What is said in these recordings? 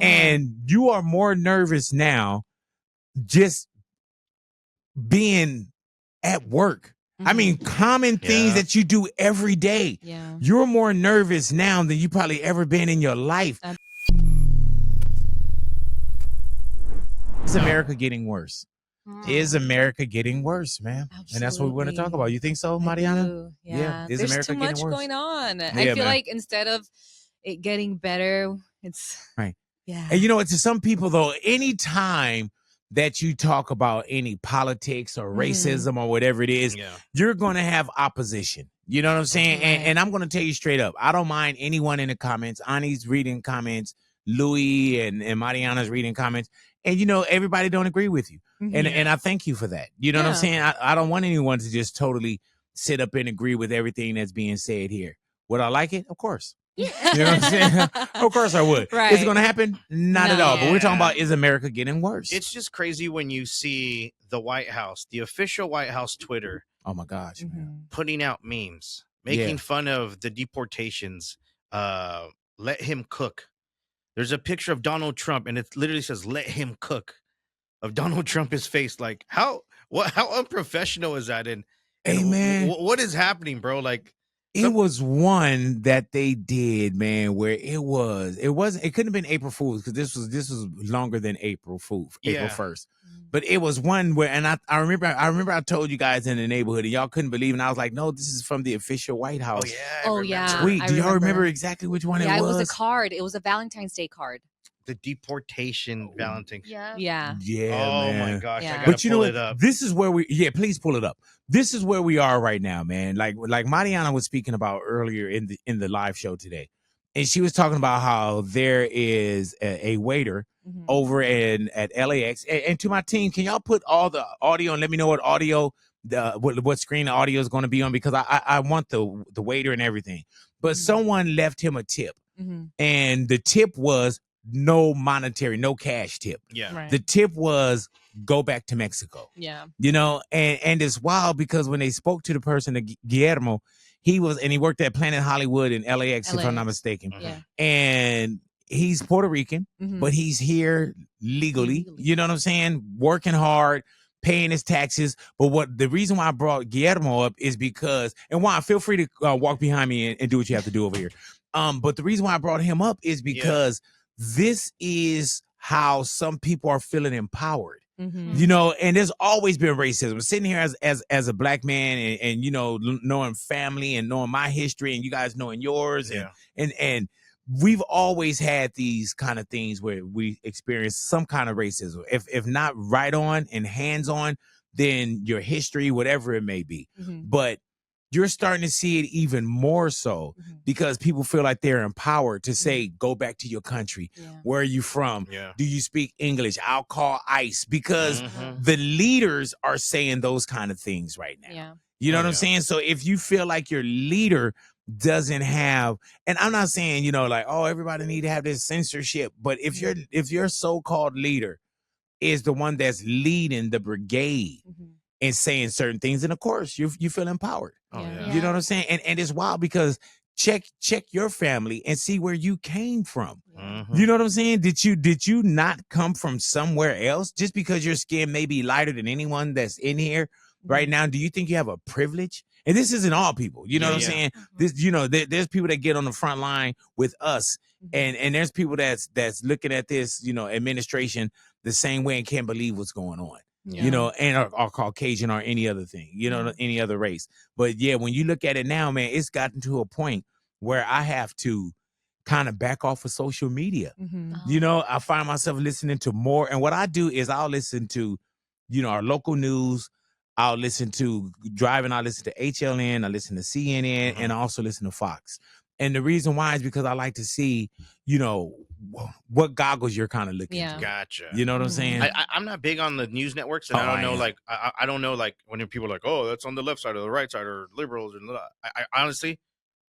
And you are more nervous now just being at work. I mean, common things that you do every day. Yeah. You're more nervous now than you probably ever been in your life. Is America getting worse? Is America getting worse, man? Absolutely. And that's what we want to talk about. You think so, Mariana? Yeah. Is There's America too much getting worse? going on. Yeah, I feel man. like instead of it getting better, it's right. Yeah. And you know, to some people though, anytime that you talk about any politics or racism or whatever it is, you're going to have opposition. You know what I'm saying? Right. And I'm going to tell you straight up, I don't mind anyone in the comments. Ani's reading comments, Louis and Mariana's reading comments. And, you know, everybody don't agree with you. And I thank you for that. You know what I'm saying? I don't want anyone to just totally sit up and agree with everything that's being said here. Would I like it? Of course. You know what I'm saying? Of course I would. Right. Is it going to happen? Not at all. But we're talking about, is America getting worse? It's just crazy when you see the White House, the official White House Twitter. Oh my gosh, man. Putting out memes, making fun of the deportations. Let him cook. There's a picture of Donald Trump, and it literally says, let him cook. Of Donald Trump, his face. Like, how unprofessional is that? And hey, man. What is happening, bro? Like, it was one that they did, man, where it couldn't have been April Fool's because this was longer than April 1st. But it was one where, and I remember I told you guys in the neighborhood and y'all couldn't believe, and I was like, no, this is from the official White House. Oh yeah. Tweet. Do y'all remember exactly which one it was? Yeah, it was a card. It was a Valentine's Day card. The deportation Valentine. Yeah. Oh man. my gosh. Yeah. I gotta But you know pull what? it up. This is where please pull it up. This is where we are right now, man. Like Mariana was speaking about earlier in the live show today. And she was talking about how there is a waiter over at LAX. And to my team, can y'all put all the audio and let me know what audio, what screen the audio is going to be on? Because I want the waiter and everything. But someone left him a tip. And the tip was no cash tip. Yeah. Right. The tip was go back to Mexico. Yeah. You know, and it's wild because when they spoke to the person, Guillermo, he worked at Planet Hollywood in LAX, if I'm not mistaken. Yeah. And he's Puerto Rican, but he's here legally. You know what I'm saying? Working hard, paying his taxes. But the reason why I brought Guillermo up is because, and Juan, feel free to walk behind me and do what you have to do over here. But the reason why I brought him up is because this is how some people are feeling empowered. You know, and there's always been racism. Sitting here as a black man and you know, knowing family and knowing my history and you guys knowing yours and we've always had these kind of things where we experience some kind of racism. If not right on and hands on, then your history, whatever it may be. But you're starting to see it even more so because people feel like they're empowered to say, go back to your country. Where are you from? Do you speak English? I'll call ICE because the leaders are saying those kind of things right now. You know what I'm saying? So if you feel like your leader doesn't have, and I'm not saying, you know, like, oh, everybody need to have this censorship, but if your so-called leader is the one that's leading the brigade and saying certain things, and of course you feel empowered. You know what I'm saying? And it's wild because check your family and see where you came from. You know what I'm saying? Did you not come from somewhere else? Just because your skin may be lighter than anyone that's in here right now, do you think you have a privilege? And this isn't all people. You know what I'm saying? This, you know, there's people that get on the front line with us, and there's people that's looking at this, you know, administration the same way and can't believe what's going on. You know, and are Caucasian or any other thing, you know, any other race. But yeah, when you look at it now, man, it's gotten to a point where I have to kind of back off of social media. You know, I find myself listening to more. And what I do is I'll listen to, you know, our local news. I'll listen to driving. I listen to HLN. I listen to CNN and I also listen to Fox. And the reason why is because I like to see, you know, what goggles you're kind of looking through. Gotcha. You know what I'm saying? I'm not big on the news networks, and I don't know, like, I don't know, like, when people are like, oh, that's on the left side or the right side or liberals. And I honestly,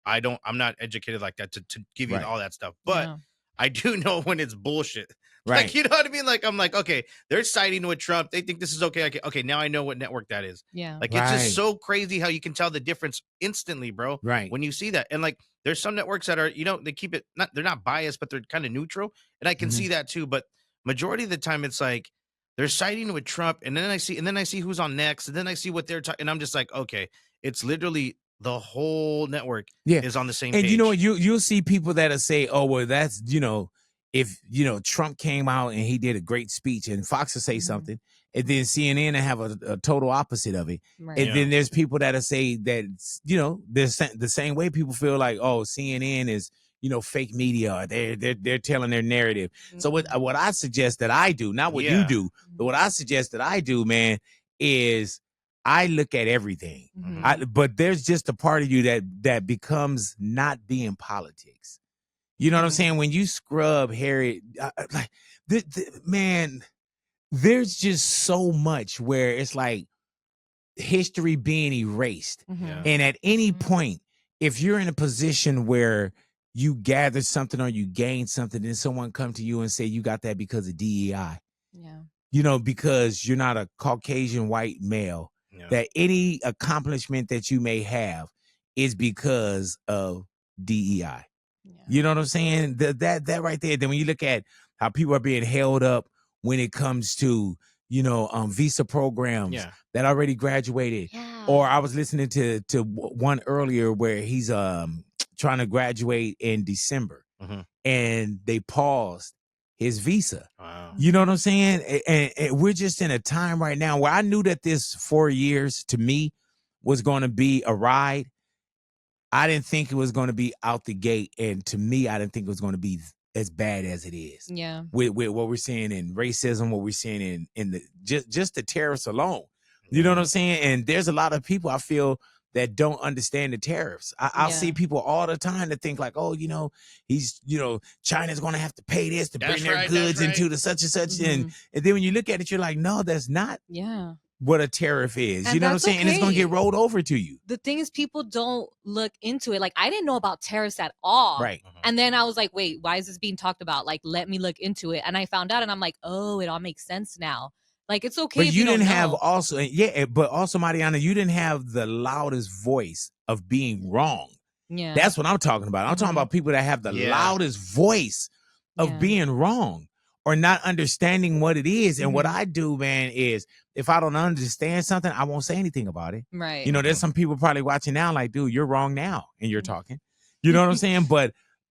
I'm not educated like that to give you all that stuff. But I do know when it's bullshit. Right. Like, you know what I mean? Like, I'm like, okay, they're siding with Trump. They think this is okay. Okay, now I know what network that is. Yeah. Like, it's just so crazy how you can tell the difference instantly, bro. Right. When you see that. And like, there's some networks that are, they keep it, they're not biased, but they're kind of neutral. And I can see that too. But majority of the time, it's like, they're siding with Trump. And then I see who's on next. And then I see what they're talking. And I'm just like, okay, it's literally the whole network is on the same page. And you know what? You'll see people that'll say, oh, well, that's, if, Trump came out and he did a great speech and Fox will say something, and then CNN will have a total opposite of it. Right. And then there's people that'll say that, there's the same way people feel like, oh, CNN is, fake media, or they're telling their narrative. So what I suggest that I do, not what you do, but what I suggest that I do, man, is I look at everything. But there's just a part of you that becomes not being politics. You know what I'm saying? When you scrub Harry, man, there's just so much where it's like history being erased. And at any point, if you're in a position where you gather something or you gain something, then someone come to you and say you got that because of DEI. Because you're not a Caucasian white male, that any accomplishment that you may have is because of DEI. You know what I'm saying? That right there. Then when you look at how people are being held up when it comes to, visa programs that already graduated. Or I was listening to one earlier where he's trying to graduate in December and they paused his visa. Wow. You know what I'm saying? And we're just in a time right now where I knew that this 4 years to me was going to be a ride. I didn't think it was going to be out the gate. And to me, I didn't think it was going to be as bad as it is. Yeah. With what we're seeing in racism, what we're seeing in the just the tariffs alone. You know what I'm saying? And there's a lot of people I feel that don't understand the tariffs. I'll see people all the time that think like, oh, he's, China's going to have to pay this to bring their goods into the such and such. And then when you look at it, you're like, no, that's not what a tariff is. And you know what I'm saying? okay. And it's going to get rolled over to you. The thing is, people don't look into it. Like, I didn't know about tariffs at all. Right. And then I was like, wait, why is this being talked about? Like, let me look into it. And I found out and I'm like, oh, it all makes sense now. Like, it's okay. But if you didn't don't have know. but also, Mariana, you didn't have the loudest voice of being wrong. Yeah. That's what I'm talking about. I'm talking about people that have the loudest voice of being wrong or not understanding what it is. And what I do, man, is if I don't understand something, I won't say anything about it. Right. There's some people probably watching now like, dude, you're wrong now. And you're talking. You know what I'm saying?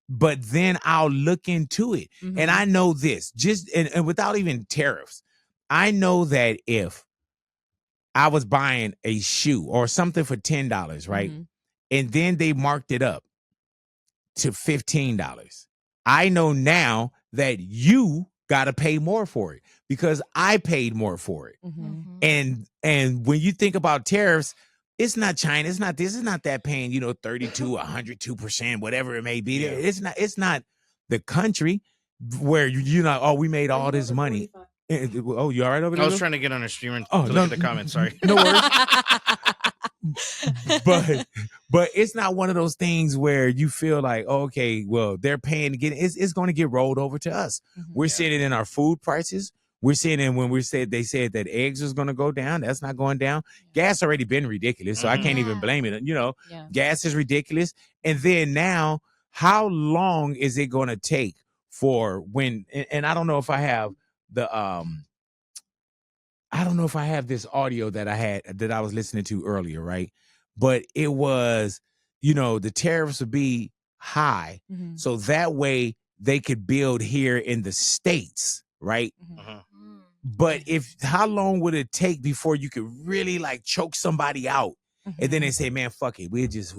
But then I'll look into it. And I know this, and without even tariffs, I know that if I was buying a shoe or something for $10, right? And then they marked it up to $15. I know now that you got to pay more for it because I paid more for it. And when you think about tariffs, it's not China, it's not this, it's not that paying, 32, 102%, whatever it may be. It's not the country where we made all this money. Oh, you all right over there? I was trying to get on a streamer to no, look at the comments. Sorry. No worries. but it's not one of those things where you feel like, oh, okay, well, they're paying to get it. It's going to get rolled over to us. We're seeing it in our food prices. We're seeing it when they said that eggs was going to go down. That's not going down. Gas already been ridiculous, so I can't even blame it. Gas is ridiculous. And then now, how long is it going to take for when? And I don't know if I have I don't know if I have this audio that I was listening to earlier, right? But it was, the tariffs would be high. So that way they could build here in the States, right? But how long would it take before you could really like choke somebody out? And then they say, man, fuck it. We'll just,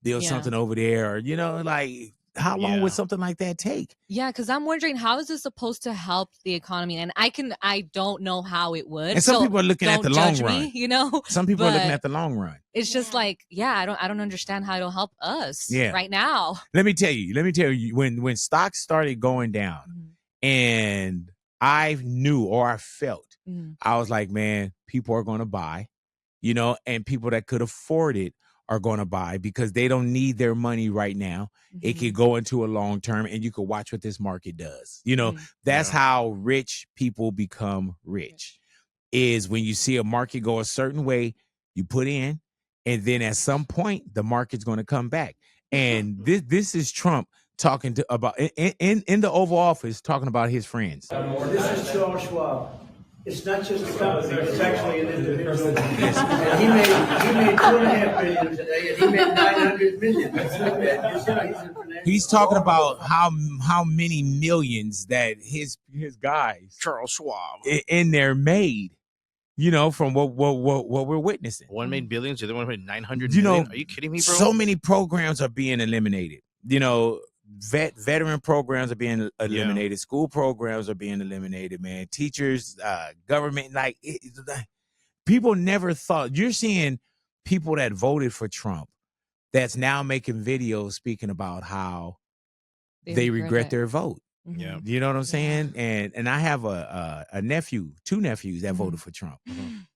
build something over there. Or, like, how long would something like that take? Yeah, because I'm wondering, how is this supposed to help the economy? And I don't know how it would. And some people are looking at the long run. Some people are looking at the long run. It's just like, I don't understand how it'll help us right now. Let me tell you, when stocks started going down and I knew or I felt, I was like, man, people are going to buy, and people that could afford it are going to buy because they don't need their money right now. It could go into a long term, and you could watch what this market does. You know, that's how rich people become rich, is when you see a market go a certain way, you put in, and then at some point the market's going to come back. And this is Trump talking to about in the Oval Office, talking about his friends. This is Charles Schwab. It's not just a company, it's actually an individual. And he made $2.5 billion today, and he made $900 million. That's not bad. He's talking about how many millions that his guys, Charles Schwab, in there made, you know, from what we're witnessing. One made billions, the other one made 900 You million. know, Are you kidding me, bro? So many programs are being eliminated. You know, veteran programs are being eliminated. Yeah. School programs are being eliminated, man. Teachers, government, like people never thought. You're seeing people that voted for Trump that's now making videos speaking about how they regret their vote. Yeah, you know what I'm saying? And I have a nephew, two nephews that voted for Trump,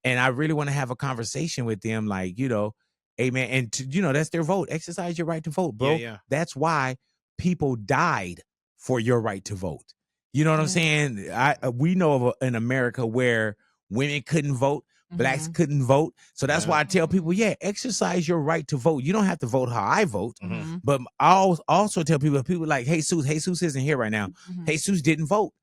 and I really want to have a conversation with them, like, you know, hey man, and you know, that's their vote. Exercise your right to vote, bro. Yeah. That's why people died for your right to vote. You know what I'm saying? We know of in America where women couldn't vote, blacks couldn't vote. So that's why I tell people, exercise your right to vote. You don't have to vote how I vote, but I'll also tell people like, Jesus isn't here right now. Jesus didn't vote.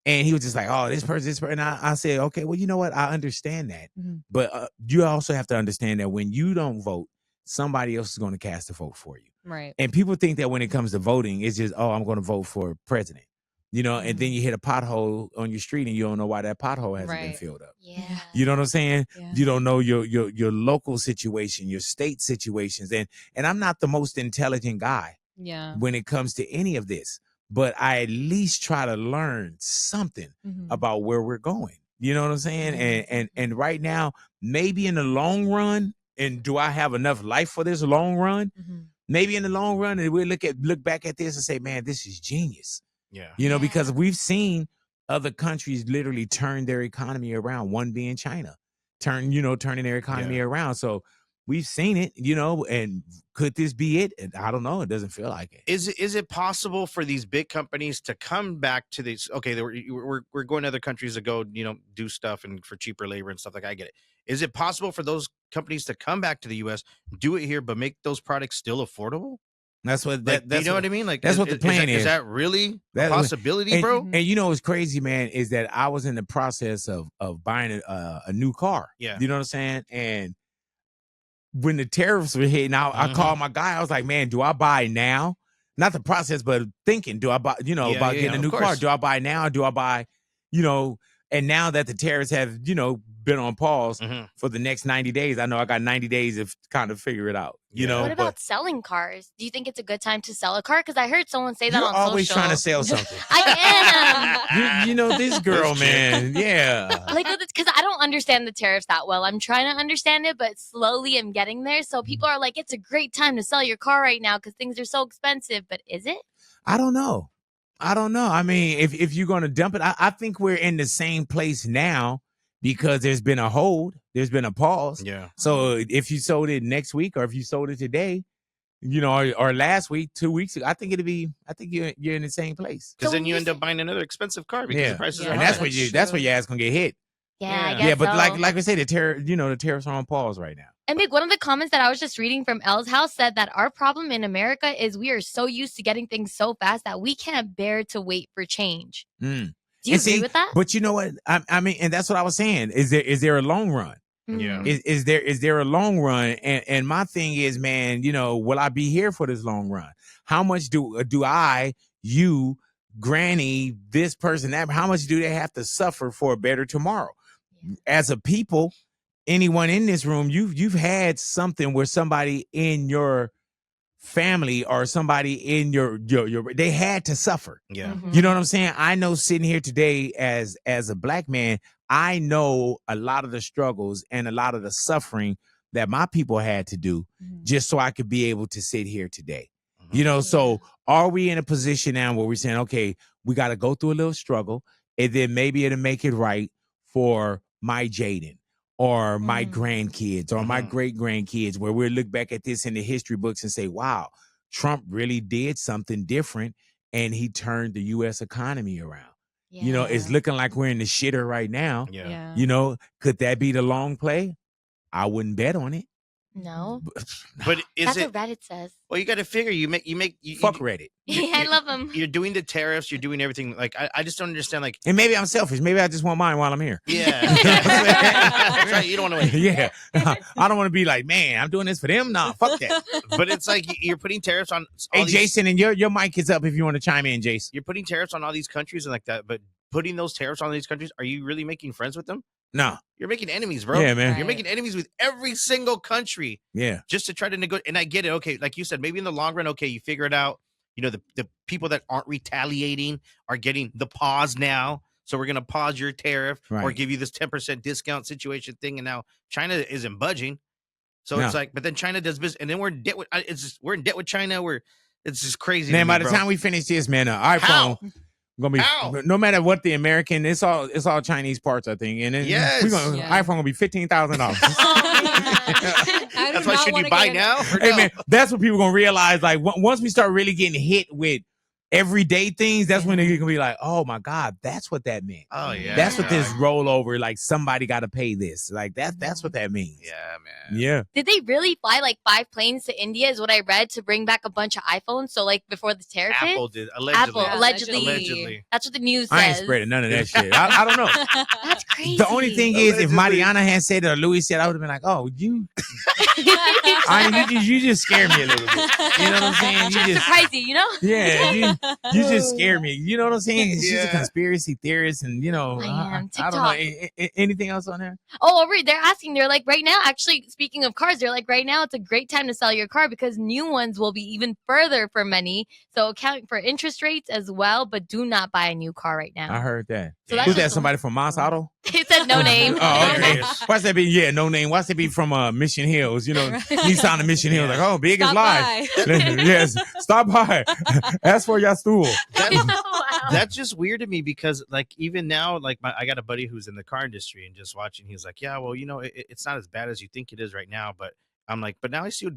And he was just like, oh, this person. And I said, okay, well, you know what? I understand that. But you also have to understand that when you don't vote, somebody else is going to cast a vote for you. Right. And people think that when it comes to voting, it's just, oh, I'm going to vote for president. You know, and then you hit a pothole on your street and you don't know why that pothole hasn't been filled up. Yeah. You know what I'm saying? Yeah. You don't know your local situation, your state situations. And I'm not the most intelligent guy when it comes to any of this, but I at least try to learn something about where we're going. You know what I'm saying? And right now, maybe in the long run, and do I have enough life for this long run? Maybe in the long run, and we'll look back at this and say, man, this is genius. Yeah. You know, because we've seen other countries literally turn their economy around, one being China, turning their economy around. So we've seen it, you know, and could this be it? And I don't know. It doesn't feel like it. Is it possible for these big companies to come back to these? Okay, we're going to other countries to go, you know, do stuff and for cheaper labor and stuff like I get it. Is it possible for those companies to come back to the U.S., do it here, but make those products still affordable? That's what that's you know what I mean? Like that's what the plan is. Is that really a possibility, bro? And you know what's crazy, man, is that I was in the process of buying a new car. Yeah. You know what I'm saying? And when the tariffs were hitting, I called my guy. I was like, man, do I buy now? Not the process, but thinking, do I buy, you know, about getting a new car? Do I buy now? Do I buy, you know, and now that the tariffs have, you know, been on pause for the next 90 days, I know I got 90 days to kind of figure it out. You know, what about selling cars? Do you think it's a good time to sell a car? Because I heard someone say that you're on social. always trying to sell something. I am. you know, this girl, man. Yeah. Like, because I don't understand the tariffs that well. I'm trying to understand it, but slowly I'm getting there. So people are like, it's a great time to sell your car right now because things are so expensive. But is it? I don't know. I mean, if you're going to dump it, I think we're in the same place now because there's been a hold, there's been a pause. Yeah. So if you sold it next week or if you sold it today, you know, or last week, 2 weeks ago, I think you're in the same place. Because then you end up buying another expensive car because the prices are and high. that's where your ass gonna get hit. Yeah, I guess but so. like I say, the tariffs are on pause right now. And Big, one of the comments that I was just reading from L's house said that our problem in America is we are so used to getting things so fast that we can't bear to wait for change. Do you agree with that? But you know what? I mean, and that's what I was saying. Is there a long run? Yeah. Is there a long run? And my thing is, man, you know, will I be here for this long run? How much do I, you, Granny, this person, that, how much do they have to suffer for a better tomorrow? As a people, anyone in this room, you've had something where somebody in your family or somebody in your they had to suffer. Yeah. You know what I'm saying? I know sitting here today as a black man, I know a lot of the struggles and a lot of the suffering that my people had to do just so I could be able to sit here today. You know, so are we in a position now where we're saying, okay, we got to go through a little struggle and then maybe it'll make it right for my Jaden or my grandkids or my great grandkids, where we'll look back at this in the history books and say, wow, Trump really did something different and he turned the U.S. economy around. Yeah. You know, it's looking like we're in the shitter right now. Yeah. You know, could that be the long play? I wouldn't bet on it. No. But is That's it? what Reddit says. Well, you got to figure you Fuck Reddit. I love them. You're doing the tariffs. You're doing everything. Like I just don't understand. Like, And maybe I'm selfish. Maybe I just want mine while I'm here. yeah, that's right. You don't want to wait. Yeah. I don't want to be like, man, I'm doing this for them. No, fuck that. But it's like you're putting tariffs on. Hey, Jason, and your mic is up if you want to chime in, Jason. You're putting tariffs on all these countries and like that. But putting those tariffs on these countries, are you really making friends with them? No. You're making enemies, bro. Yeah, man. You're making enemies with every single country. Yeah. Just to try to negotiate. And I get it. Okay, like you said, maybe in the long run, okay, you figure it out. You know, the people that aren't retaliating are getting the pause now. So we're going to pause your tariff or give you this 10% discount situation thing. And now China isn't budging. So it's like, but then China does business. And then we're in debt with, we're in debt with China. It's just crazy. Man, by the time we finish this, man, iPhone gonna be no matter what the American, it's all Chinese parts, I think. And then iPhone gonna be $15,000. That's why should you buy now? Hey man, that's what people gonna realize. Like once we start really getting hit with everyday things, that's when they're gonna be like, oh my God, that's what that meant. Oh yeah. That's what this rollover, like somebody gotta pay this. Like that's what that means. Yeah, man. Yeah. Did they really fly like 5 planes to India is what I read to bring back a bunch of iPhones? So like before the tariff hit? Apple did. Allegedly. Apple, allegedly. That's what the news says. I ain't spreading none of that shit. I don't know. That's crazy. The only thing is, if Mariana had said it or Louis said, I would have been like, oh, you just scared me a little bit. You know what I'm saying? You just crazy, you know? Yeah, you just scared me. You know what I'm saying? She's a conspiracy theorist, and you know, I don't know. Anything else on there? Oh, they're asking. They're like, right now, actually, speaking of cars, they're like, right now, it's a great time to sell your car because new ones will be even further for many. So account for interest rates as well, but do not buy a new car right now. I heard that. So who's that? Somebody from Moss Auto? He said no name. Oh, okay. Watch that be? Yeah, no name. Watch that be from Mission Hills? You know, Nissan of Mission Hills. Like, oh, big is live. Yes, stop by. Ask for your stool. That's just weird to me because, like, even now, like, I got a buddy who's in the car industry and just watching. He's like, yeah, well, you know, it's not as bad as you think it is right now, but. I'm like, but now I see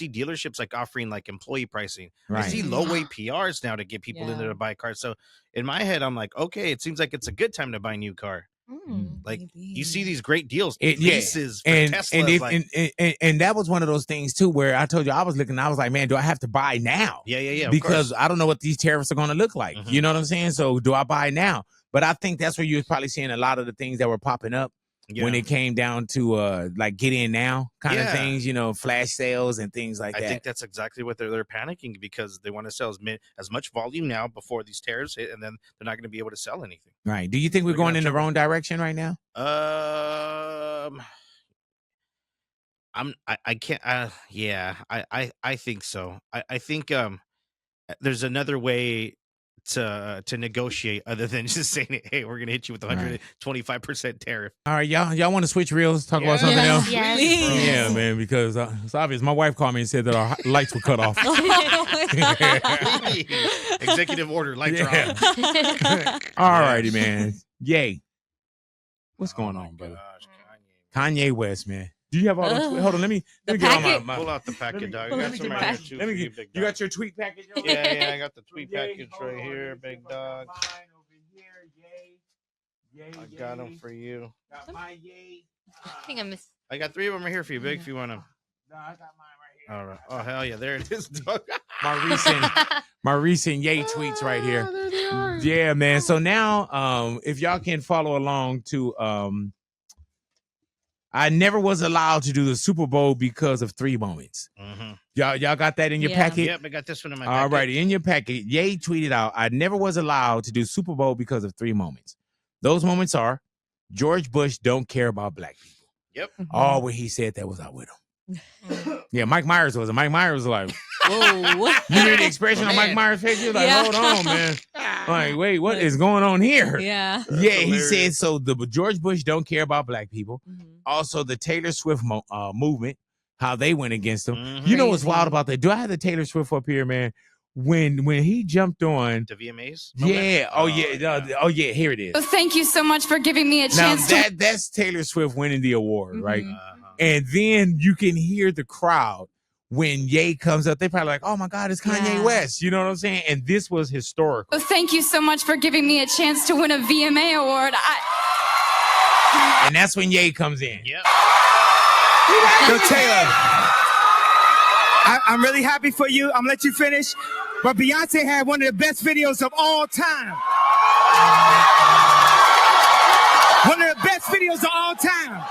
dealerships like offering like employee pricing. I see low weight PRs now to get people in there to buy cars. So in my head, I'm like, okay, it seems like it's a good time to buy a new car. Like you see these great deals, leases for Tesla, and that was one of those things too, where I told you I was looking. I was like, man, do I have to buy now? Yeah. Because I don't know what these tariffs are going to look like. You know what I'm saying? So do I buy now? But I think that's where you was probably seeing a lot of the things that were popping up. When it came down to like get in now kind of things, you know, flash sales and things like that. I think that's exactly what they're panicking because they want to sell as much volume now before these tariffs hit, and then they're not going to be able to sell anything. Right? Do you think we're going in the wrong direction right now? I can't. I think so. I think there's another way to negotiate other than just saying, hey, we're gonna hit you with 125% tariff. All right, y'all want to switch reels, talk about something else? Yes. Yeah, man, because it's obvious. My wife called me and said that our lights were cut off. Executive order, lights are on. All righty, man. Yay. What's going on, brother? Kanye West, man. Do you have all those? Hold on, let me get all my pull out the packet, dog. I got some right here too. You got your tweet package? Yeah, I got the tweet package right here, big dog. I got them for you. Got my yay. I think I missed. I got 3 of them right here for you, big. If you want them. No, I got mine right here. All right. Oh hell yeah, there it is, dog. my recent yay tweets right here. Yeah, man. So now, if y'all can follow along to I never was allowed to do the Super Bowl because of 3 moments. Y'all got that in your packet? Yep, I got this one in my packet. All righty, in your packet. Ye tweeted out, I never was allowed to do Super Bowl because of 3 moments. Those moments are George Bush don't care about black people. Yep. Oh, when he said that was out with him. Yeah, Mike Myers was. Mike Myers was like, whoa. You hear the expression on Mike Myers' face? He was like, hold on, man. Like, wait, what is going on here? Yeah. Yeah, he said, so the George Bush don't care about black people. Also, the Taylor Swift movement, how they went against them. You know what's wild about that? Do I have the Taylor Swift up here, man? when he jumped on The VMAs? yeah, oh yeah, here it is. So thank you so much for giving me a Now chance to. that's Taylor Swift winning the award, right? Uh-huh. And then you can hear the crowd when Ye comes up. They probably like, oh my God, it's Kanye West. You know what I'm saying? And this was historical. So thank you so much for giving me a chance to win a VMA award. And that's when Ye comes in. Yep. So Taylor, I'm really happy for you. I'm gonna let you finish. But Beyonce had one of the best videos of all time. One of the best videos of all time.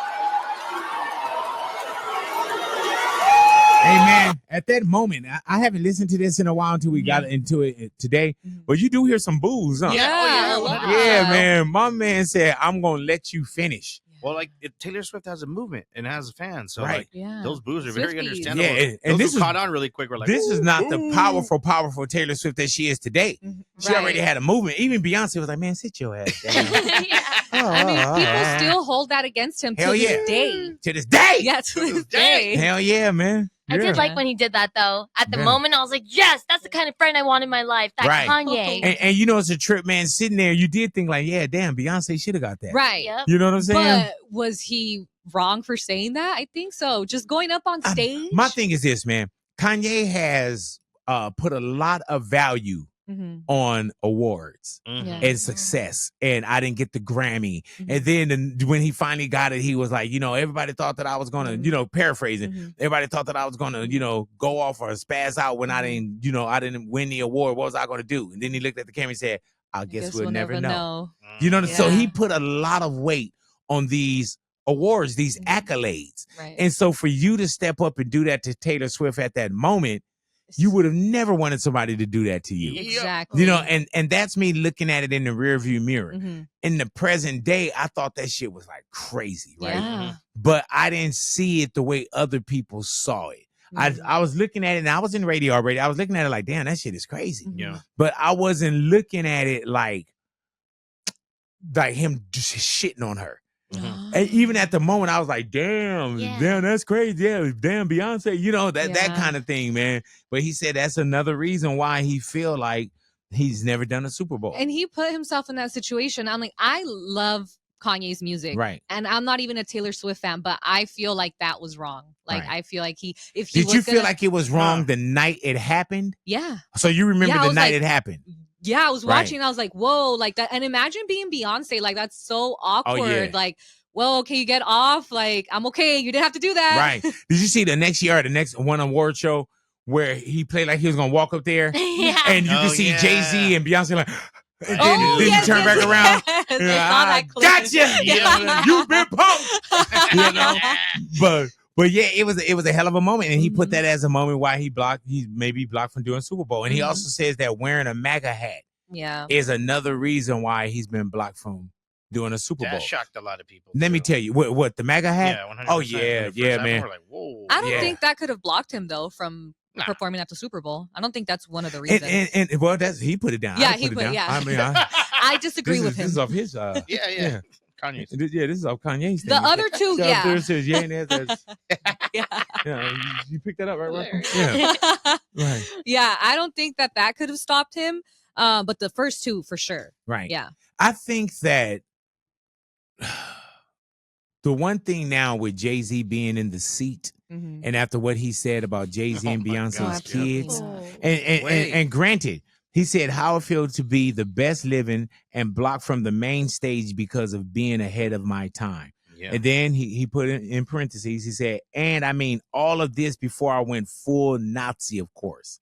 Hey man, at that moment, I haven't listened to this in a while until we got into it today. But you do hear some boos, huh? Yeah, man. My man said, "I'm gonna let you finish." Well, like Taylor Swift has a movement and has fans, so Right. like those boos are very Swifties. understandable. Yeah, and those this who is caught on really quick. We're like, this is not the ooh. powerful Taylor Swift that she is today. She already had a movement. Even Beyonce was like, "Man, sit your ass down." I mean, people still hold that against him to Hell yeah. this day. To this day. Yeah, to this day. Hell yeah, man. I did like when he did that though. At the moment, I was like, yes, that's the kind of friend I want in my life. That Right. Kanye. And you know, it's a trip, man. Sitting there, you did think like, yeah, damn, Beyonce should have got that. Right. Yep. You know what I'm saying? But was he wrong for saying that? I think so. Just going up on stage. My thing is this, man. Kanye has put a lot of value on awards and success. And I didn't get the Grammy. And then when he finally got it, he was like, you know, everybody thought that I was going to, you know, paraphrasing. Everybody thought that I was going to, you know, go off or spaz out when I didn't, you know, I didn't win the award. What was I going to do? And then he looked at the camera and said, I guess we'll never know. You know, so he put a lot of weight on these awards, these accolades. Right. And so for you to step up and do that to Taylor Swift at that moment, you would have never wanted somebody to do that to you. Exactly. You know, and that's me looking at it in the rearview mirror. In the present day, I thought that shit was like crazy, right? Yeah. But I didn't see it the way other people saw it. I was looking at it, and I was in radio already. I was looking at it like, damn, that shit is crazy. Yeah. But I wasn't looking at it like him just shitting on her. And even at the moment, I was like, damn, that's crazy. Yeah, damn, Beyonce, you know, that kind of thing, man. But he said that's another reason why he feel like he's never done a Super Bowl. And he put himself in that situation. I'm like, I love Kanye's music. Right. And I'm not even a Taylor Swift fan, but I feel like that was wrong. Like, I feel like if he Did was you feel gonna- like it was wrong the night it happened? Yeah. So you remember Yeah, I the was night like- it happened? Yeah, I was Right. watching. I was like, whoa, like that. And imagine being Beyonce. Like, that's so awkward. Like, well, okay, you get off. Like, I'm okay. You didn't have to do that. Right. Did you see the next year or the next one award show where he played like he was going to walk up there? And you can see Jay-Z and Beyonce like, and then he turned back around. Yes, I saw that clip. Gotcha. You've been punked. You know? But yeah, it was a hell of a moment, and he put that as a moment why he maybe blocked from doing Super Bowl. And he also says that wearing a MAGA hat is another reason why he's been blocked from doing a Super Bowl. That shocked a lot of people. Let me tell you, what the MAGA hat? Yeah, 100%. Oh yeah, man. We're like, whoa. I don't think that could have blocked him though from performing at the Super Bowl. I don't think that's one of the reasons. And well, he put it down. Yeah, I he put it put down. yeah. I mean, I disagree with him. This is off his. Yeah. Kanye. Yeah, this is off Kanye's. The other two, So yeah. There's Yeah. You picked that up, right? Yeah. Right. Yeah, I don't think that could have stopped him. But the first two for sure. Right. Yeah. I think that the one thing now with Jay-Z being in the seat and after what he said about Jay-Z and Beyonce's kids, and granted, he said how it feels to be the best living and blocked from the main stage because of being ahead of my time. Yeah. And then he put in parentheses, he said, and I mean all of this before I went full Nazi, of course.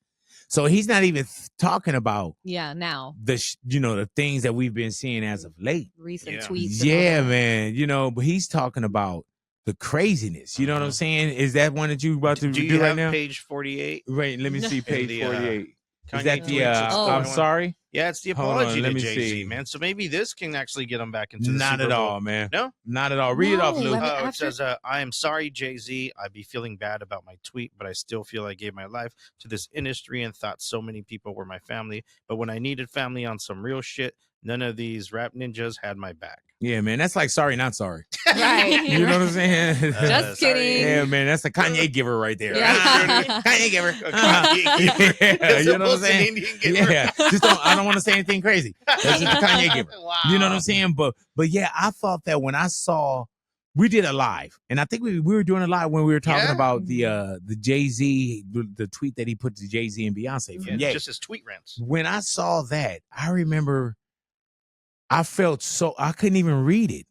So he's not even talking about now the things that we've been seeing as of late. Recent tweets. Yeah, man. But he's talking about the craziness. You know what I'm saying? Is that one that you about to do right now? Page 48. Wait, let me see page 48. Is that the I'm sorry? Yeah, it's the apology let to me Jay-Z, see. man. So maybe this can actually get him back into the Not Super at Bowl. all, man. No? Not at all. Read it off, Lou. It says, I am sorry, Jay-Z. I'd be feeling bad about my tweet, but I still feel I gave my life to this industry and thought so many people were my family. But when I needed family on some real shit, none of these rap ninjas had my back. Yeah, man, that's like sorry, not sorry. Right. You know what I'm saying? Just kidding. Yeah, man, that's a Kanye giver right there. Yeah. Kanye giver. Yeah, you know what I'm an saying? Indian giver. Yeah, I don't want to say anything crazy. That's just a Kanye giver. Wow. You know what I'm saying? But yeah, I thought that when I saw, we did a live, and I think we were doing a live when we were talking about the Jay-Z, the tweet that he put to Jay-Z and Beyonce from Ye. Just his tweet rants. When I saw that, I remember I felt so, I couldn't even read it.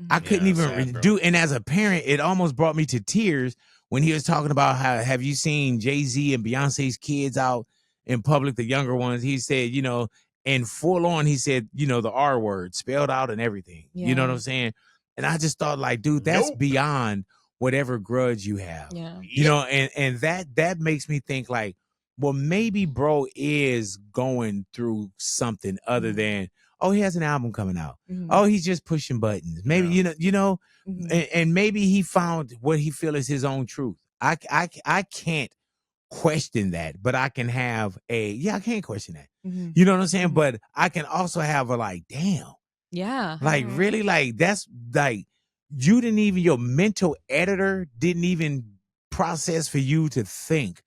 I couldn't even do, and as a parent, it almost brought me to tears when he was talking about how, have you seen Jay-Z and Beyonce's kids out in public, the younger ones? He said, you know, and full on, he said, you know, the R word spelled out and everything. Yeah. You know what I'm saying? And I just thought, like, dude, that's beyond whatever grudge you have. Yeah. You know, and that makes me think, like, well, maybe bro is going through something other than, oh, he has an album coming out. Oh, he's just pushing buttons. Maybe, you know, and maybe he found what he feels is his own truth. I can't question that, but I can have I can't question that. You know what I'm saying? But I can also have a, like, damn. Yeah. Like, really? Like, that's like, you didn't even, your mental editor didn't even process for you to think,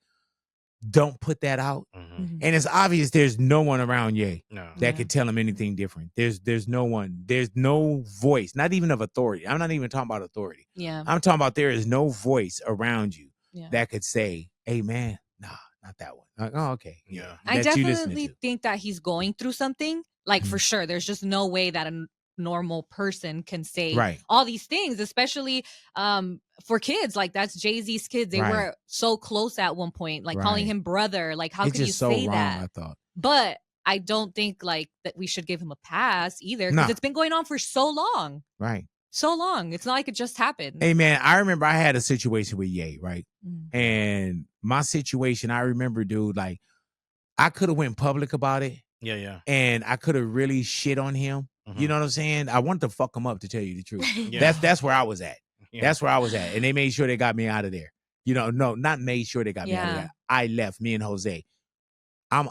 don't put that out. And it's obvious there's no one around Ye that could tell him anything different. There's no one. There's no voice, not even of authority. I'm not even talking about authority. Yeah. I'm talking about there is no voice around you that could say, hey, man, nah, not that one. Like, oh, okay. Yeah. I definitely think that he's going through something. Like, for sure. There's just no way that a normal person can say all these things, especially for kids. Like, that's Jay-Z's kids. They were so close at one point, like calling him brother. Like, how could you say that? I thought. But I don't think, like, that we should give him a pass either, because it's been going on for so long. Right. So long. It's not like it just happened. Hey, man, I remember I had a situation with Ye, right? And my situation, I remember, dude, like, I could have went public about it. Yeah. And I could have really shit on him. You know what I'm saying? I wanted to fuck him up, to tell you the truth. That's where I was at. That's where I was at. And they made sure they got me out of there. You know, no, not made sure they got me out of there. I left, me and Jose. I'm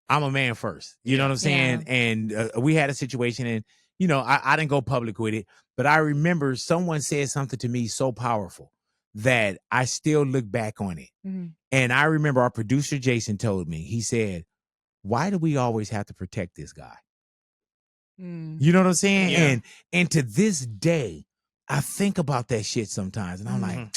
a man first. You know what I'm saying? And we had a situation, and, you know, I didn't go public with it, but I remember someone said something to me so powerful that I still look back on it. And I remember our producer, Jason, told me, he said, why do we always have to protect this guy? You know what I'm saying? And to this day, I think about that shit sometimes, and I'm like,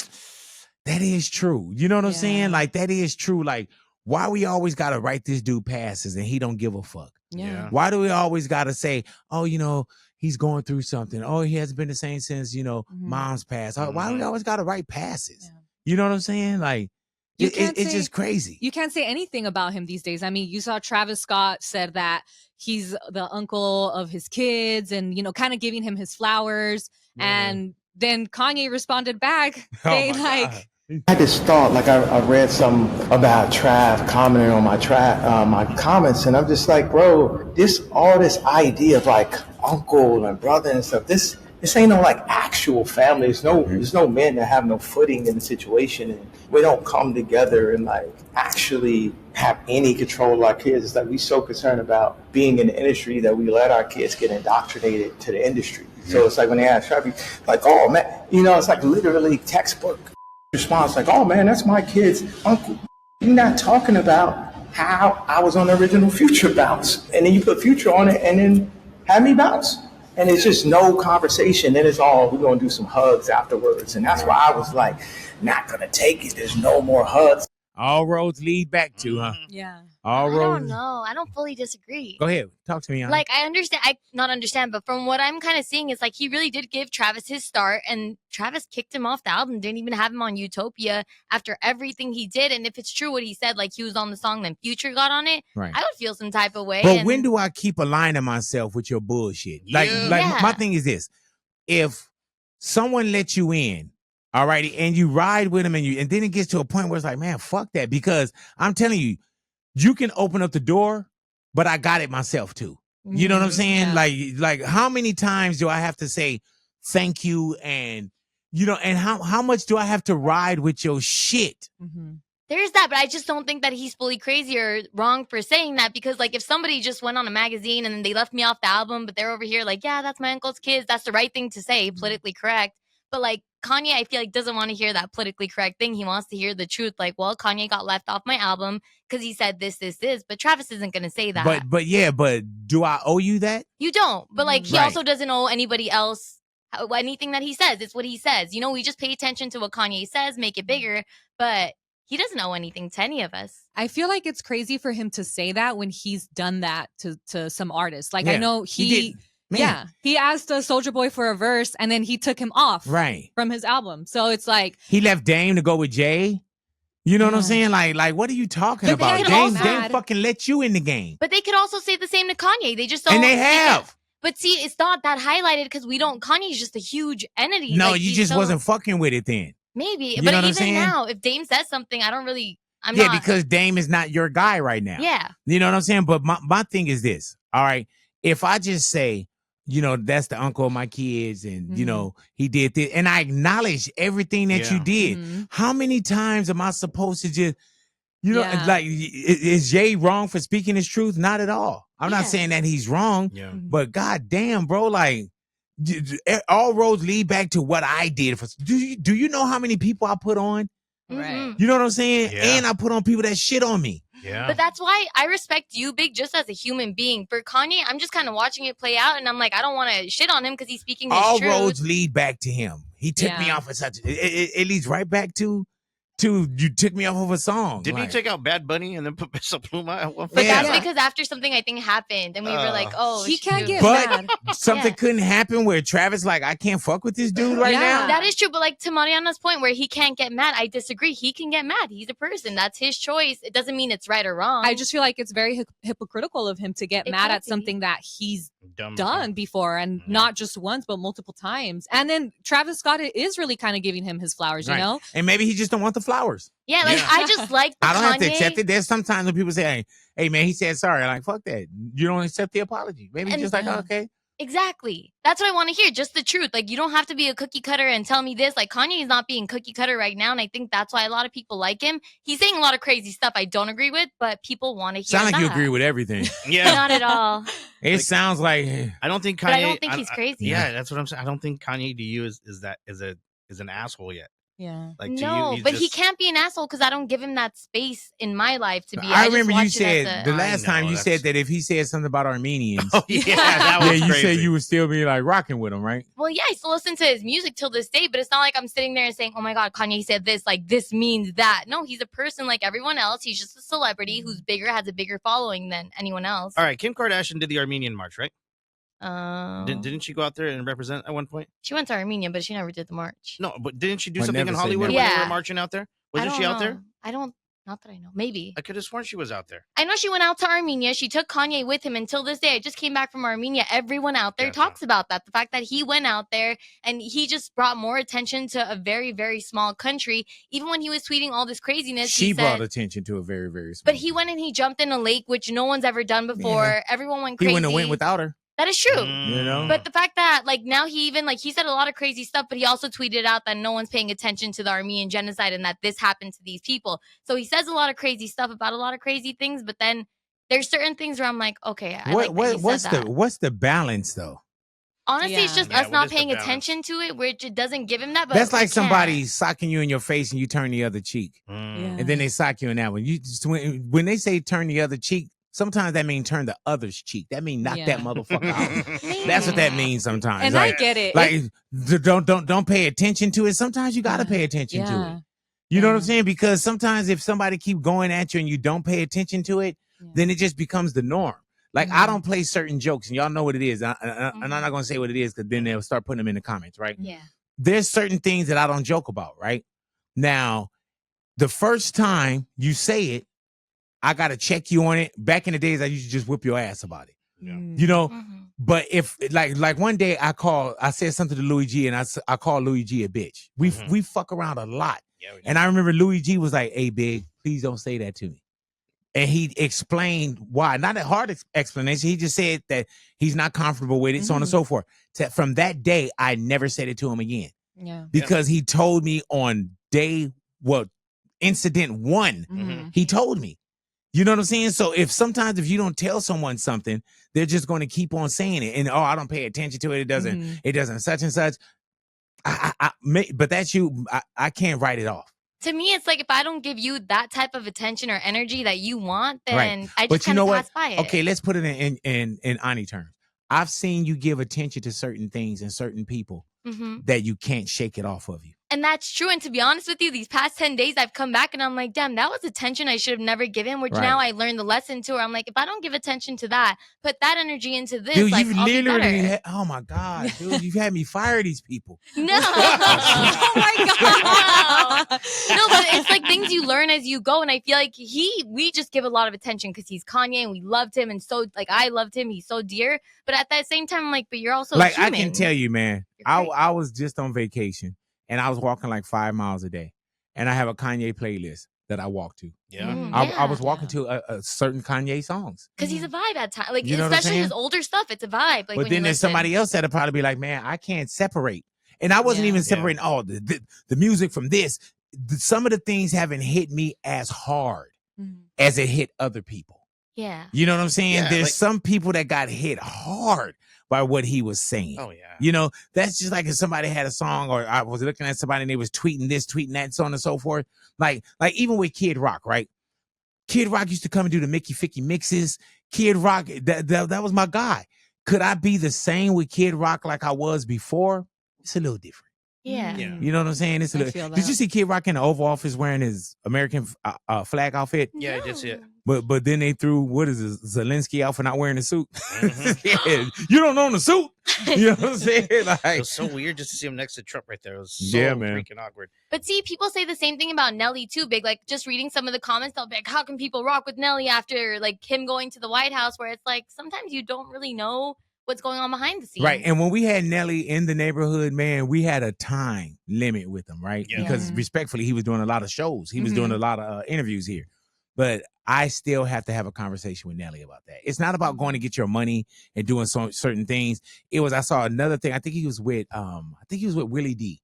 that is true. You know what I'm saying? Like, that is true. Like, why we always got to write this dude passes and he don't give a fuck? Why do we always got to say, oh, you know, he's going through something. Oh, he hasn't been the same since, you know, mom's passed. Why do we always got to write passes? You know what I'm saying? Like, it's just crazy. You can't say anything about him these days. I mean, you saw Travis Scott said that he's the uncle of his kids, and, you know, kind of giving him his flowers. And then Kanye responded back saying, like, I had this thought, like I read something about Trav commenting on my comments, and I'm just like, bro, all this idea of, like, uncle and brother and stuff, this ain't no, like, actual family. There's no men that have no footing in the situation, and we don't come together and, like, actually have any control of our kids. It's like we so concerned about being in the industry that we let our kids get indoctrinated to the industry. So it's like when they ask Travis, like, oh man, you know, it's like literally textbook response, like, oh man, that's my kid's uncle. You're not talking about how I was on the original Future bounce, and then you put Future on it and then have me bounce. And it's just no conversation. Then it's all, we're going to do some hugs afterwards. And that's why I was like, not going to take it. There's no more hugs. All roads lead back to, huh? Yeah. I don't know. I don't fully disagree. Go ahead. Talk to me, Anna. Like, not understand, but from what I'm kind of seeing, it's like he really did give Travis his start, and Travis kicked him off the album, didn't even have him on Utopia after everything he did. And if it's true what he said, like he was on the song, then Future got on it, I would feel some type of way. But when do I keep aligning myself with your bullshit? Like my thing is this. If someone lets you in, all right, and you ride with them, and then it gets to a point where it's like, man, fuck that. Because I'm telling you, you can open up the door, but I got it myself too. You know what I'm saying? Like how many times do I have to say thank you, and, you know, and how much do I have to ride with your shit There's that, but I just don't think that he's fully crazy or wrong for saying that, because like if somebody just went on a magazine and then they left me off the album, but they're over here like, yeah, that's my uncle's kids, that's the right thing to say, politically correct. But like Kanye, I feel like doesn't want to hear that politically correct thing. He wants to hear the truth. Like, well, Kanye got left off my album because he said this. But Travis isn't going to say that. But do I owe you that? You don't. But like he also doesn't owe anybody else anything that he says. It's what he says. You know, we just pay attention to what Kanye says, make it bigger, but he doesn't owe anything to any of us. I feel like it's crazy for him to say that when he's done that to some artists. Like I know he asked Soulja Boy for a verse and then he took him off from his album. So it's like he left Dame to go with Jay. You know what I'm saying? Like what are you talking about? Dame fucking let you in the game. But they could also say the same to Kanye. They just don't. And they have. But see, it's not that highlighted because we don't. Kanye's just a huge entity. No, like, you just wasn't fucking with it then. Maybe, but even now, if Dame says something, I don't really. I'm not. Yeah, because Dame is not your guy right now. Yeah. You know what I'm saying? But my thing is this. All right. If I just say, you know, that's the uncle of my kids and, you know, he did this. And I acknowledge everything that you did. How many times am I supposed to just, you know, like, is Jay wrong for speaking his truth? Not at all. I'm not saying that he's wrong. Yeah. But goddamn, bro, like, all roads lead back to what I did. Do you know how many people I put on? Right. You know what I'm saying? Yeah. And I put on people that shit on me. Yeah. But that's why I respect you, Big, just as a human being. For Kanye, I'm just kind of watching it play out, and I'm like, I don't want to shit on him because he's speaking his truth. All roads lead back to him. He took me off of such. It leads right back to you took me off of a song. Didn't he take out Bad Bunny and then put Peso Pluma at one point? But that's because after something I think happened, and we were like, oh, he can't get mad. But something couldn't happen where Travis like, I can't fuck with this dude right now. That is true. But like to Mariana's point where he can't get mad, I disagree. He can get mad. He's a person. That's his choice. It doesn't mean it's right or wrong. I just feel like it's very hypocritical of him to get mad at something that he's done before, and not just once, but multiple times. And then Travis Scott is really kind of giving him his flowers, you know? And maybe he just don't want the flowers. Yeah, like I just like the I don't Kanye. have to accept it. There's sometimes when people say, hey man, he said sorry. I'm like, fuck that. You don't accept the apology. Maybe just like, okay. Exactly. That's what I want to hear. Just the truth. Like, you don't have to be a cookie cutter and tell me this. Like, Kanye is not being cookie cutter right now. And I think that's why a lot of people like him. He's saying a lot of crazy stuff I don't agree with, but people want to hear Sound like you agree with everything. Yeah. Not at all. It sounds like I don't think Kanye. But I don't think he's crazy. Yeah, that's what I'm saying. I don't think Kanye to you is an asshole yet. Yeah. Like no, you, but he can't be an asshole because I don't give him that space in my life to be. I remember you said the last time you said that if he said something about Armenians, that was you crazy. said you would still be like rocking with him, right? Well, yeah, I still listen to his music till this day, but it's not like I'm sitting there and saying, "Oh my God, Kanye said this, like this means that." No, he's a person like everyone else. He's just a celebrity who's bigger, has a bigger following than anyone else. All right, Kim Kardashian did the Armenian march, right? Oh. Didn't she go out there and represent at one point? She went to Armenia, but she never did the march. No, but didn't she do But something in never say Hollywood never. when they were marching out there? Wasn't she out there? I don't. Not that I know. Maybe. I could have sworn she was out there. I know she went out to Armenia. She took Kanye with him. Until this day, I just came back from Armenia. Everyone out there talks about that. The fact that he went out there and he just brought more attention to a very, very small country. Even when he was tweeting all this craziness, She he brought said, attention to a very, very small. but he went and he jumped in a lake, which no one's ever done before. Yeah. Everyone went He crazy. wouldn't have went without her. That is true. You know? But the fact that, like, now he even, like, he said a lot of crazy stuff, but he also tweeted out that no one's paying attention to the Armenian genocide and that this happened to these people. So he says a lot of crazy stuff about a lot of crazy things, but then there's certain things where I'm like, okay, what's the balance though? Honestly, it's just us not paying attention to it, which it doesn't give him that. But that's like somebody socking you in your face and you turn the other cheek, Yeah. and then they sock you in that one. You just, when they say turn the other cheek, sometimes that means turn the other's cheek. That means knock that motherfucker out. That's what that means sometimes. And like, I get it. Like don't pay attention to it. Sometimes you got to pay attention to it. You know what I'm saying? Because sometimes if somebody keep going at you and you don't pay attention to it, then it just becomes the norm. Like I don't play certain jokes, and y'all know what it is. And I'm not gonna say what it is because then they'll start putting them in the comments, right? Yeah. There's certain things that I don't joke about, right? Now, the first time you say it, I gotta check you on it. Back in the days, I used to just whip your ass about it. Yeah. You know? But if like one day I said something to Louis G, and I called Louis G a bitch. We fuck around a lot. Yeah, and I remember Louis G was like, "Hey, Big, please don't say that to me." And he explained why. Not a hard explanation. He just said that he's not comfortable with it, so on and so forth. From that day, I never said it to him again. Yeah. Because he told me on day, incident one. He told me. You know what I'm saying? So sometimes if you don't tell someone something, they're just going to keep on saying it. And I don't pay attention to it. It doesn't such and such. But that's you. I can't write it off. To me, it's like if I don't give you that type of attention or energy that you want, then I just but you know what? pass by it. Okay, let's put it in Ani terms. I've seen you give attention to certain things and certain people that you can't shake it off of you. And that's true. And to be honest with you, these past 10 days, I've come back and I'm like, damn, that was attention I should have never given, which now I learned the lesson to where I'm like, if I don't give attention to that, put that energy into this, dude, like, you've I'll be literally better. oh my God, dude, you've had me fire these people. No. Oh my God. No, but it's like things you learn as you go. And I feel like we just give a lot of attention because he's Kanye and we loved him. And so, like, I loved him. He's so dear. But at that same time, I'm like, but you're also like, human. I can tell you, man, I was just on vacation and I was walking like 5 miles a day. And I have a Kanye playlist that I walk to. I was walking to a certain Kanye songs. Because he's a vibe at times. Like, You know what I'm especially saying? his older stuff, it's a vibe. Like, But when then you there's listen. somebody else that'll probably be like, man, I can't separate. And I wasn't even separating the music from this. Some of the things haven't hit me as hard as it hit other people. Yeah. You know what I'm saying? Yeah, There's like- some people that got hit hard by what he was saying. Oh, yeah. You know, that's just like if somebody had a song or I was looking at somebody and they was tweeting this, tweeting that, so on and so forth. Like even with Kid Rock, right? Kid Rock used to come and do the Mickey Ficky mixes. Kid Rock, that was my guy. Could I be the same with Kid Rock like I was before? It's a little different. Yeah. You know what I'm saying? It's a little. feel Did you that. see Kid Rock in the Oval Office wearing his American flag outfit? Yeah, I did see it. But then they threw what is it, Zelensky out for not wearing a suit. Yeah, you don't own a suit. You know what I'm saying? Like, It was so weird just to see him next to Trump right there. It was so man. freaking awkward. But see, people say the same thing about Nelly too, Big. Like, just reading some of the comments, they'll be like, how can people rock with Nelly after like him going to the White House? Where it's like, sometimes you don't really know what's going on behind the scenes. right. And when we had Nelly in the neighborhood, man, we had a time limit with him, right? Yeah. Because respectfully, he was doing a lot of shows. He was doing a lot of interviews here. But I still have to have a conversation with Nelly about that. It's not about going to get your money and doing certain things. I saw another thing. I think he was with Willie D.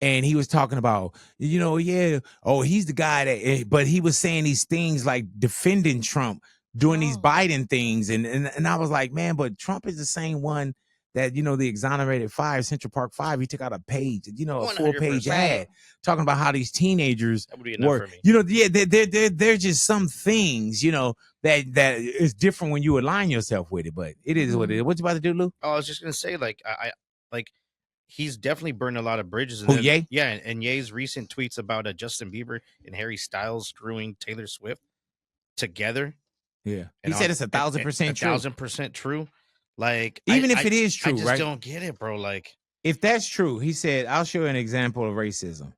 And he was talking about, he's the guy that, but he was saying these things like defending Trump, doing these Biden things. And I was like, man, but Trump is the same one that, the exonerated Central Park 5, he took out a page, a 4-page 100%. ad talking about how these teenagers That would be enough were, for me. there's just some things, that is different when you align yourself with it, but it is what it is. What you about to do, Lou? Oh, I was just gonna say, like, I he's definitely burned a lot of bridges. Who, Ye? Yeah, and Ye's recent tweets about Justin Bieber and Harry Styles screwing Taylor Swift together. Yeah, he said it's 1,000% true. 1,000% true. Like, Even if it is true, I just right? don't get it, bro. Like, If that's true, he said, I'll show you an example of racism.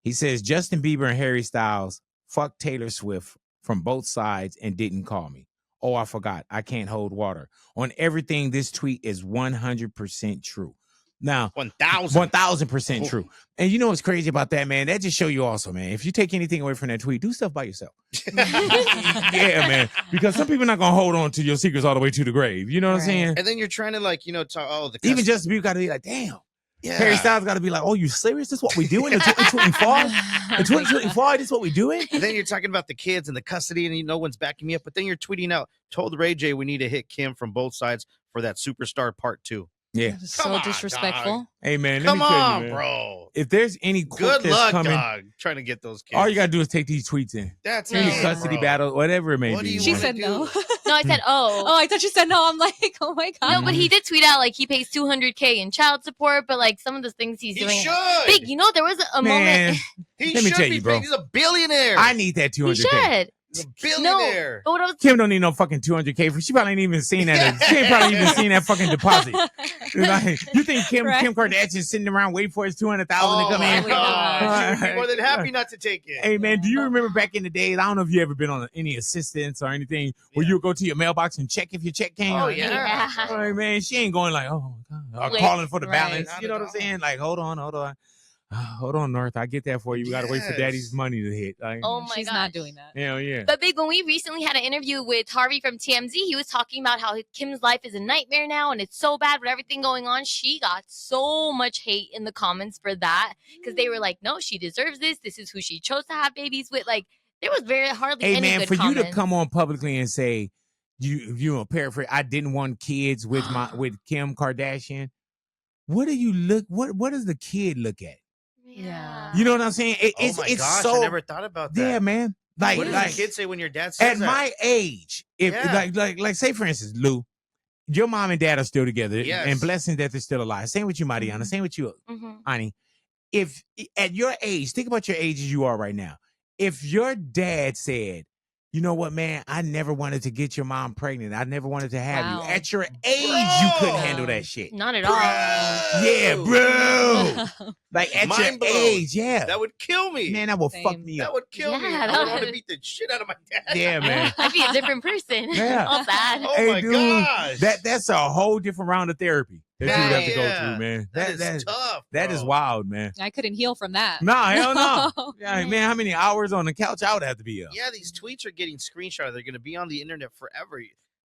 He says Justin Bieber and Harry Styles fucked Taylor Swift from both sides and didn't call me. Oh, I forgot. I can't hold water. On everything, this tweet is 100% true. Now, 1,000% true. And you know what's crazy about that, man? That just show you also, man. If you take anything away from that tweet, do stuff by yourself. Yeah, man. Because some people are not gonna hold on to your secrets all the way to the grave. You know what I'm saying? and then you're trying to talk. Even Justin Bieber got to be like, damn. Yeah. Harry Styles got to be like, oh, you serious? This is what we doing in 2024? In 2024, this is what we doing? And then you're talking about the kids and the custody, and no one's backing me up. But then you're tweeting out, told Ray J we need to hit Kim from both sides for that Superstar Part 2. Yeah. So disrespectful. Dog. Hey, man. Come on, man. bro. If there's any court Good that's luck, coming, dog. Trying to get those kids. all you got to do is take these tweets in. That's Any it, custody bro. battle, whatever it may What do be. you She wanna said do? no. No, I said, oh. Oh, I thought you said no. I'm like, oh my God. No, but he did tweet out like he pays $200K in child support, but like some of the things he's He doing. should. Big, there was a Man, moment. He let me should tell be you, bro. paid. He's a billionaire. I need that He 200K. should. He's a billionaire. But what I was Kim don't need no fucking 200K. She probably ain't even seen that. She ain't probably even seen that fucking deposit. You think Kim Kardashian's sitting around waiting for his 200,000 to come in? She would be more than happy not to take it. Hey man, do you remember back in the days? I don't know if you ever been on any assistance or anything where you would go to your mailbox and check if your check came. Oh, yeah. All right, man, she ain't going like, oh my God, or Wait, calling for the right. balance. You know what I'm saying? Like, hold on. Hold on, North. I get that for you. We got to wait for daddy's money to hit. Oh my She's gosh. not doing that. Hell yeah. But Big, when we recently had an interview with Harvey from TMZ, he was talking about how Kim's life is a nightmare now and it's so bad with everything going on. She got so much hate in the comments for that because they were like, no, she deserves this. This is who she chose to have babies with. Like, there was hardly any man, good for comments. you to come on publicly and say, you know, paraphrase, I didn't want kids with with Kim Kardashian. What do you look? What does the kid look at? Yeah. You know what I'm saying? It's gosh, so. I never thought about that. Yeah, man. What does the kid say when your dad says at that? my age? If like say for instance, Lou, your mom and dad are still together, and blessing that they're still alive. Same with you, Mariana. Same with you, Ani. If at your age, think about your age as you are right now. If your dad said, you know what, man, I never wanted to get your mom pregnant. I never wanted to have you. At your age, you couldn't handle that shit. Not at all. Yeah, bro. Like at your age, yeah. That would kill me. Man, that would fuck me up. That would kill me. I would want to beat the shit out of my dad. Yeah, man. I'd be a different person. Yeah. All sad. Oh hey, my dude, gosh. That's a whole different round of therapy that you would have to go through, man. That is tough. That is wild, man. I couldn't heal from that. Nah, hell no. Yeah, man, how many hours on the couch I would have to be up? Yeah, these tweets are getting screenshotted. They're going to be on the internet forever.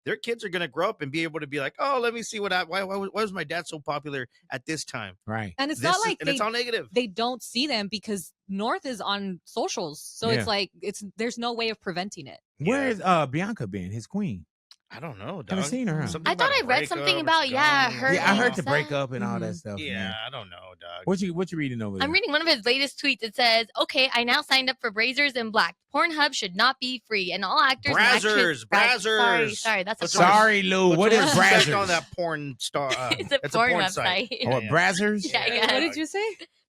Their kids are going to grow up and be able to be like, oh, let me see why was my dad so popular at this time? Right. And it's not like it's all negative. They don't see them because North is on socials. So it's like there's no way of preventing it. Where is Bianca been, his queen? I don't know, dog. Haven't seen her. Huh? I thought I read something about her. Yeah, I heard the breakup and all that stuff. Yeah, man. I don't know, dog. What you reading over there? I'm reading one of his latest tweets. It says, okay, I now signed up for Brazzers and Black. Pornhub should not be free, and all actors Brazzers. Sorry, that's a sorry, Lou. What is Brazzers? On that porn star. It's a porn website. Oh, Brazzers? Yeah. What did you say?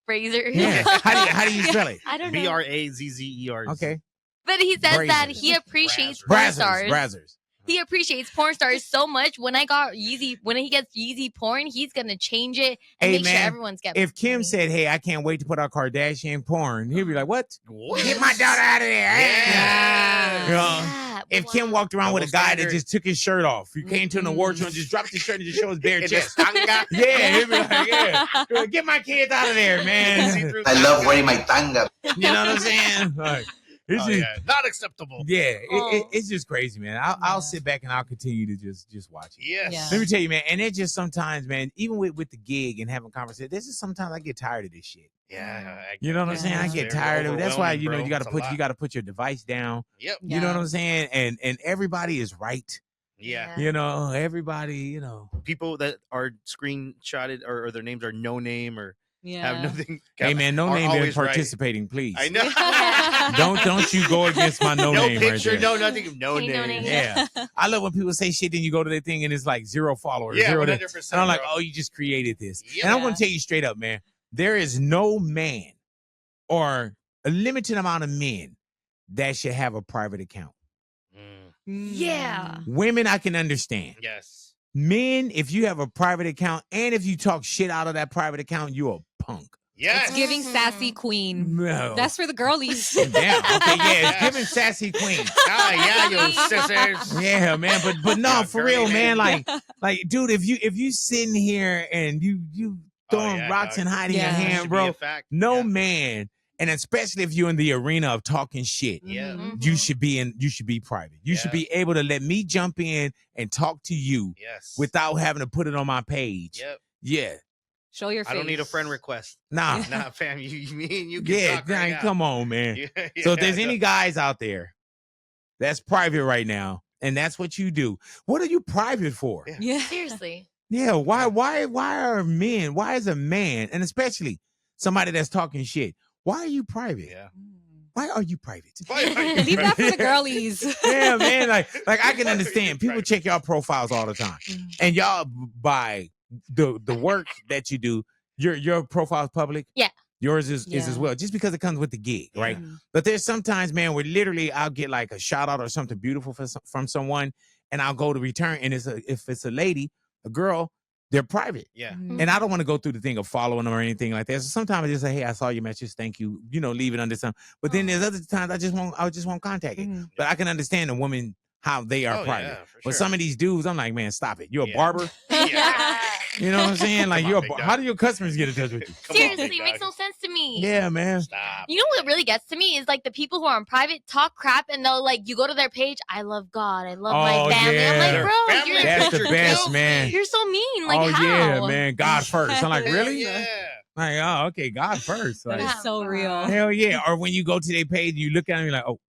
Brazzers. Yeah. How do you spell it? I don't know. Brazzers. Okay. But he says that he appreciates porn stars. Brazzers. He appreciates porn stars so much. When he gets Yeezy porn, he's gonna change it and make sure everyone's getting. If Kim said, "Hey, I can't wait to put out Kardashian porn," he'd be like, "What? Get my daughter out of there!" Yeah. You know? If Kim walked around with a guy that just took his shirt off, he came to an award show and just dropped his shirt and just showed his bare chest. Yeah, he'd be like, "Yeah, get my kids out of there, man." I love wearing my tanga. You know what I'm saying? Like, not acceptable. Yeah, it's just crazy, man. I'll sit back and I'll continue to just watch it. Yes. Yeah. Let me tell you, man. And it just sometimes, man, even with the gig and having conversations, this is sometimes I get tired of this shit. Yeah. You know what I'm saying? I get tired of it. That's why you got to put your device down. Yep. You know what I'm saying? And everybody is right. Yeah. You know, everybody. You know, people that are screenshotted or their names are no name or. Yeah. Have nothing. Hey man, no name been participating, right. please. I know. don't you go against my no name picture, right there. No nothing, no name. Yeah. I love when people say shit, then you go to their thing and it's like 0 followers. Yeah, 100%. And I'm like, oh, you just created this. Yep. And I'm gonna tell you straight up, man. There is no man or a limited amount of men that should have a private account. Yeah. Women, I can understand. Yes. Men, if you have a private account and if you talk shit out of that private account, you're a punk. Yes. It's giving sassy queen. No. That's for the girlies. Damn. Okay, yeah, it's giving sassy queen. Yeah, you sisters. Yeah, man. But no, for real, man. Like, dude, if you sitting here and you throwing rocks and hiding your hand, bro, no man. And especially if you're in the arena of talking shit, you should be private. You should be able to let me jump in and talk to you without having to put it on my page. Yep. Yeah. Show your face. I don't need a friend request. Nah. Nah, fam. Me and you can talk right come on, man. So if there's any guys out there that's private right now, and that's what you do, what are you private for? Yeah. Seriously. Yeah. Why are men? Why is a man, and especially somebody that's talking shit? Why are you private? Yeah. Why are you private? Leave that for the girlies. Yeah, man. Like I can understand. People check y'all profiles all the time, and y'all by the work that you do, your profile's public. Yeah. Yours is as well, just because it comes with the gig, right? But there's sometimes, man, where literally I'll get like a shout out or something beautiful from someone, and I'll go to return, and if it's a lady, a girl. They're private. Yeah. And I don't want to go through the thing of following them or anything like that. So sometimes I just say, hey, I saw your message. Thank you. You know, leave it under some. But then there's other times I just won't contact it. But I can understand a woman how they are private. For But sure. some of these dudes, I'm like, man, stop it. You're a barber? You know what I'm saying? Like, how do your customers get in touch with you? Seriously, it makes no sense to me. Yeah, man. Stop. You know what really gets to me is like the people who are on private talk crap and they'll like, you go to their page, I love God, I love my family. Yeah. I'm like, bro, That's the best, man. You're so mean. Like, how? Yeah, man. God first. I'm like, really? Yeah. Like, oh, okay, God first. Like, It's so real. hell yeah. Or when you go to their page, you look at them, you're like, oh,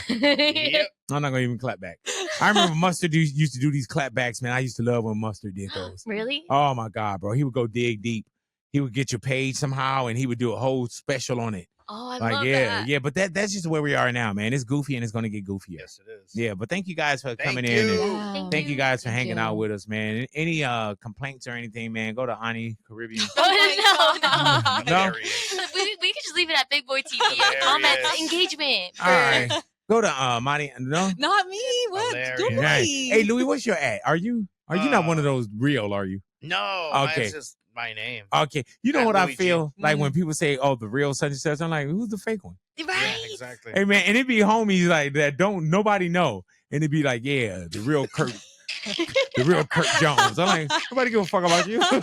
Yep. I'm not gonna even clap back. I remember Mustard used to do these clapbacks, man. I used to love when Mustard did those. Really? Oh my God, bro. He would go dig deep. He would get your page somehow and he would do a whole special on it. Oh, I Like, love yeah, that. yeah. But that's just where we are now, man. It's goofy and it's gonna get goofier. Yes, it is. Yeah, but thank you guys for coming you. in. And Yeah. thank you guys for Thank hanging you. out with us, man. Any complaints or anything, man, go to Ani Caribbean. Oh, no. No? Hilarious. We could just leave it at Big Boy TV. Hilarious. Comments, engagement. All right. Go to Monty. No? Not me. What? Hilarious. Don't Hey, worry. hey, Louis, what's your ad? Are you not one of those real, are you? No, Okay. that's just my name. Okay. You know At what I Louis G. feel? Like when people say, oh, the real such and such, I'm like, who's the fake one? Right? Yeah, exactly. Hey man, and it be homies like that don't nobody know. And it'd be like, yeah, the real Kurt Jones. I'm like, nobody give a fuck about you. like,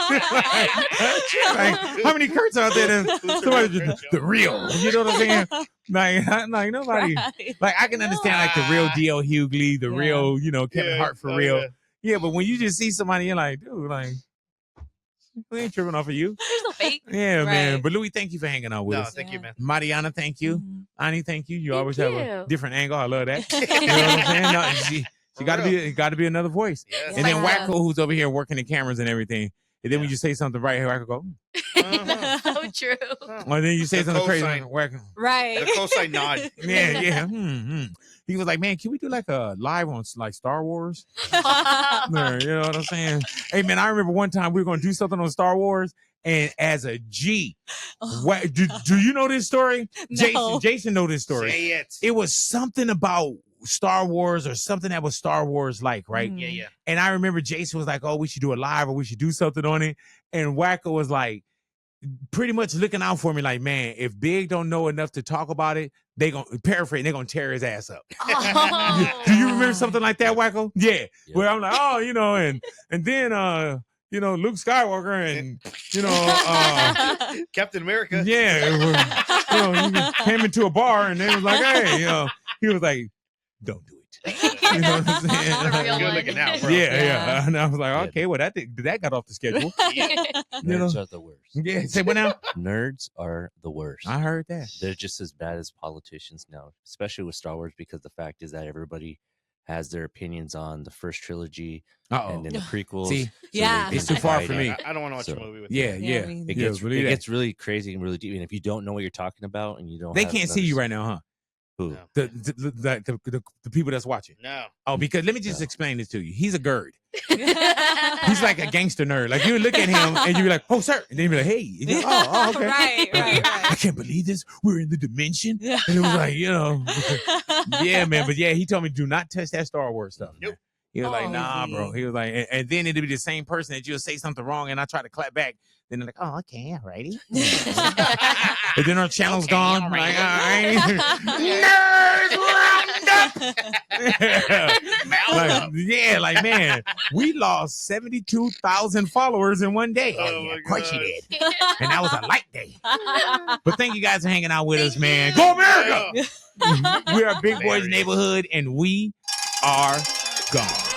how many Kurts out there? The real. You know what I'm saying? Like nobody. Right. Like I can understand like the real D.L. Hughley, the Yeah. real, Kevin Hart for real. Yeah. Yeah, but when you just see somebody, you're like, dude, like, we ain't tripping off of you. There's no fake. Yeah, man. Right. But Louis, thank you for hanging out with No, us. thank you, man. Mariana, thank you. Mhm. Ani, thank you. You Thank always have a you. different angle. I love that. You know what I'm saying? No, she For got to real. be. It got to be another voice. Yes. And then Yeah. Wacko, who's over here working the cameras and everything. And then when Yeah. you say something right here, Wacko go. Uh-huh. So true. Or then you say The something crazy, cosign. Wacko. Right. The cosign nod. Yeah. He was like, man, can we do like a live on like Star Wars? Oh, Yeah, you know what I'm saying? Hey, man, I remember one time we were going to do something on Star Wars. And as a G, do you know this story? No. Jason know this story. Say it. It was something about Star Wars or something that was Star Wars like, right? Yeah, yeah. And I remember Jason was like, oh, we should do it live or we should do something on it. And Wacko was like, pretty much looking out for me like, man, if Big don't know enough to talk about it, they gonna paraphrase, they're gonna tear his ass up. Oh. Do you remember something like that, Wacko? Yeah. Where I'm like, oh, and then Luke Skywalker and Captain America. he came into a bar and they was like, hey, he was like, don't do it. You know what I'm saying? The real Good one. looking out, bro. Yeah. And I was like, okay, well that got off the schedule. Nerds are the worst. Yeah, say what now? Nerds are the worst. I heard that. They're just as bad as politicians now, especially with Star Wars, because the fact is that everybody has their opinions on the first trilogy and then the prequels. See? Yeah. It's too far for me. I don't want to watch a movie with Yeah, you. yeah. me It Yeah, gets believe it that. gets really crazy and really deep. And if you don't know what you're talking about and you don't, They have can't see you right now, huh? Who? No. The people that's watching. No. Oh, because let me just explain this to you. He's a GERD. He's like a gangster nerd. Like you look at him and you be like, "Oh, sir," and then you be like, "Hey," and you're, oh, okay. Right. I can't believe this. We're in the dimension, and it was like, yeah, man. But yeah, he told me do not touch that Star Wars stuff. Nope. Man. He was like, Oh, nah, Z. bro. He was like, and then it'd be the same person that you'll say something wrong, and I try to clap back. Then they're like, oh, okay, alrighty. And then our channel's gone. I'm like, all right. Nerds round up. Man, we lost 72,000 followers in one day. Oh, Yeah, my of course you gosh. did. And that was a light day. But thank you guys for hanging out with us, man. Go America! We are Big Boys Hilarious. Neighborhood, and we are gone.